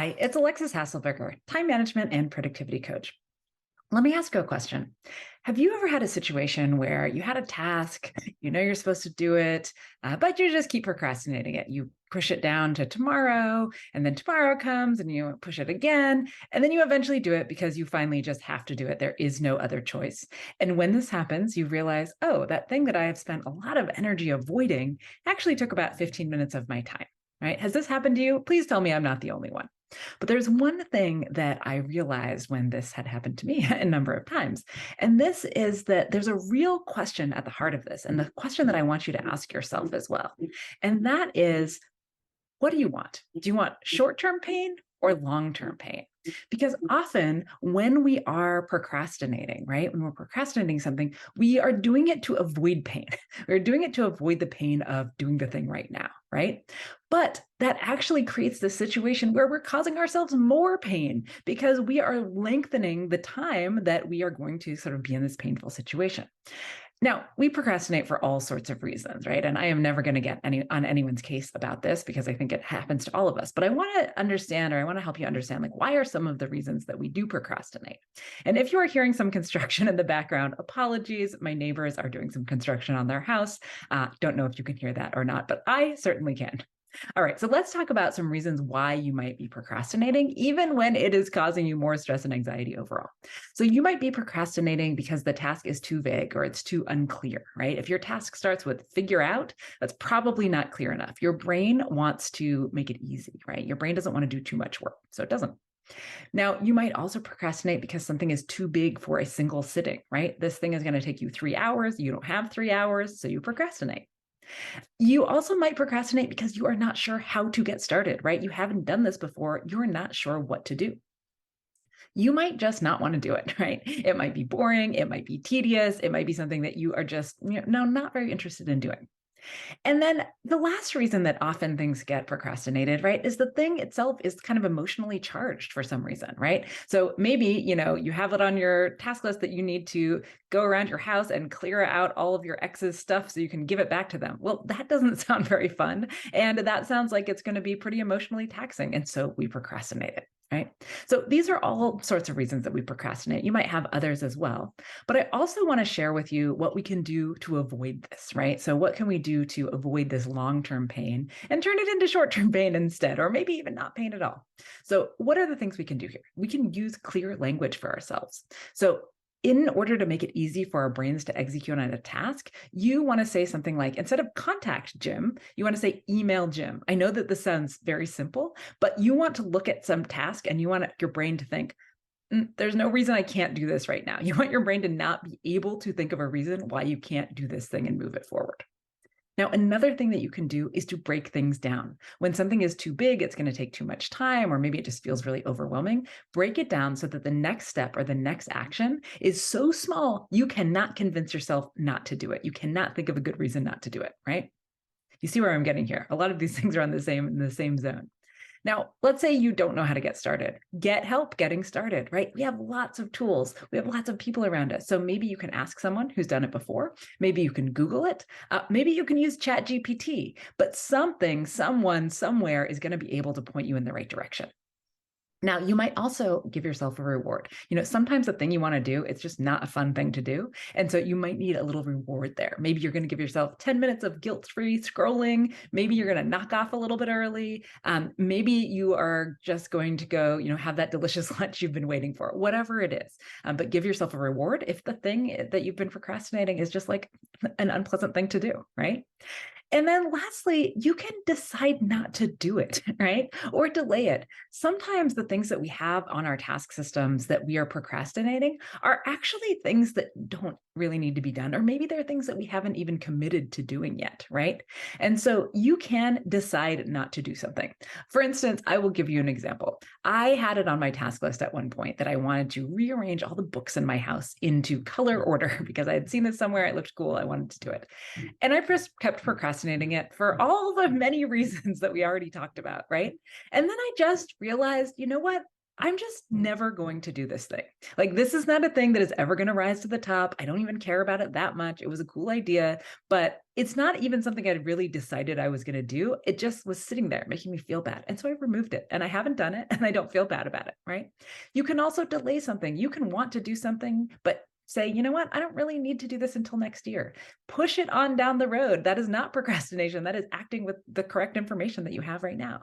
Hi, it's Alexis Hasselberger, time management and productivity coach. Let me ask you a question. Have you ever had a situation where you had a task, you know you're supposed to do it, but you just keep procrastinating it? You push it down to tomorrow, and then tomorrow comes and you push it again, and then you eventually do it because you finally just have to do it. There is no other choice. And when this happens, you realize, oh, that thing that I have spent a lot of energy avoiding actually took about 15 minutes of my time, right? Has this happened to you? Please tell me I'm not the only one. But there's one thing that I realized when this had happened to me a number of times. And this is that there's a real question at the heart of this. And the question that I want you to ask yourself as well. And that is, what do you want? Do you want short-term pain or long-term pain? Because often when we are procrastinating, right, when we're procrastinating something, we are doing it to avoid pain. We're doing it to avoid the pain of doing the thing right now, right? But that actually creates this situation where we're causing ourselves more pain because we are lengthening the time that we are going to sort of be in this painful situation. Now, we procrastinate for all sorts of reasons, right? And I am never going to get on anyone's case about this because I think it happens to all of us. But I want to understand, or I want to help you understand, like, why are some of the reasons that we do procrastinate? And if you are hearing some construction in the background, apologies. My neighbors are doing some construction on their house. Don't know if you can hear that or not, but I certainly can. All right, so let's talk about some reasons why you might be procrastinating, even when it is causing you more stress and anxiety overall. So you might be procrastinating because the task is too vague or it's too unclear, right? If your task starts with figure out, that's probably not clear enough. Your brain wants to make it easy, right? Your brain doesn't want to do too much work, so it doesn't. Now, you might also procrastinate because something is too big for a single sitting, right? This thing is going to take you 3 hours. You don't have 3 hours, so you procrastinate. You also might procrastinate because you are not sure how to get started, right? You haven't done this before. You're not sure what to do. You might just not want to do it, right? It might be boring. It might be tedious. It might be something that you are just, not very interested in doing. And then the last reason that often things get procrastinated, right, is the thing itself is kind of emotionally charged for some reason, right? So maybe, you have it on your task list that you need to go around your house and clear out all of your ex's stuff so you can give it back to them. Well, that doesn't sound very fun. And that sounds like it's going to be pretty emotionally taxing. And so we procrastinate it. Right. So these are all sorts of reasons that we procrastinate. You might have others as well. But I also want to share with you what we can do to avoid this, right? So what can we do to avoid this long-term pain and turn it into short-term pain instead, or maybe even not pain at all? So what are the things we can do here? We can use clear language for ourselves. So in order to make it easy for our brains to execute on a task, you want to say something like, instead of contact Jim, you want to say email Jim. I know that this sounds very simple, but you want to look at some task and you want your brain to think, there's no reason I can't do this right now. You want your brain to not be able to think of a reason why you can't do this thing and move it forward. Now, another thing that you can do is to break things down. When something is too big, it's going to take too much time, or maybe it just feels really overwhelming. Break it down so that the next step or the next action is so small, you cannot convince yourself not to do it. You cannot think of a good reason not to do it, right? You see where I'm getting here. A lot of these things are in the same zone. Now, let's say you don't know how to get started. Get help getting started, right? We have lots of tools. We have lots of people around us. So maybe you can ask someone who's done it before. Maybe you can Google it. Maybe you can use ChatGPT, but something, someone, somewhere is going to be able to point you in the right direction. Now, you might also give yourself a reward. Sometimes the thing you want to do, it's just not a fun thing to do. And so you might need a little reward there. Maybe you're going to give yourself 10 minutes of guilt-free scrolling. Maybe you're going to knock off a little bit early. Maybe you are just going to go, have that delicious lunch you've been waiting for, whatever it is. But give yourself a reward if the thing that you've been procrastinating is just like an unpleasant thing to do, right? And then lastly, you can decide not to do it, right? Or delay it. Sometimes the things that we have on our task systems that we are procrastinating are actually things that don't really need to be done, or maybe they're things that we haven't even committed to doing yet, right? And so you can decide not to do something. For instance, I will give you an example. I had it on my task list at one point that I wanted to rearrange all the books in my house into color order because I had seen this somewhere, it looked cool, I wanted to do it. And I just kept procrastinating it for all the many reasons that we already talked about, right? And then I just realized, you know what? I'm just never going to do this thing. Like, this is not a thing that is ever going to rise to the top. I don't even care about it that much. It was a cool idea, but it's not even something I'd really decided I was going to do. It just was sitting there making me feel bad. And so I removed it and I haven't done it and I don't feel bad about it, right? You can also delay something. You can want to do something, but say, you know what? I don't really need to do this until next year. Push it on down the road. That is not procrastination. That is acting with the correct information that you have right now.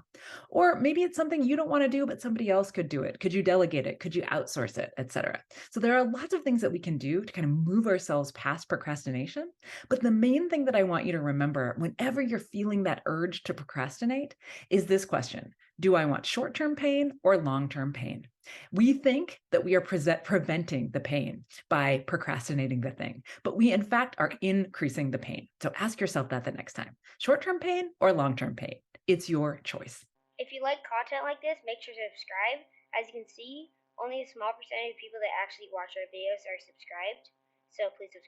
Or maybe it's something you don't want to do, but somebody else could do it. Could you delegate it? Could you outsource it, etc.? So there are lots of things that we can do to kind of move ourselves past procrastination. But the main thing that I want you to remember whenever you're feeling that urge to procrastinate is this question: do I want short-term pain or long-term pain? We think that we are preventing the pain by procrastinating the thing, but we in fact are increasing the pain. So ask yourself that the next time: short-term pain or long-term pain? It's your choice. If you like content like this, make sure to subscribe. As you can see, only a small percentage of people that actually watch our videos are subscribed. So please subscribe.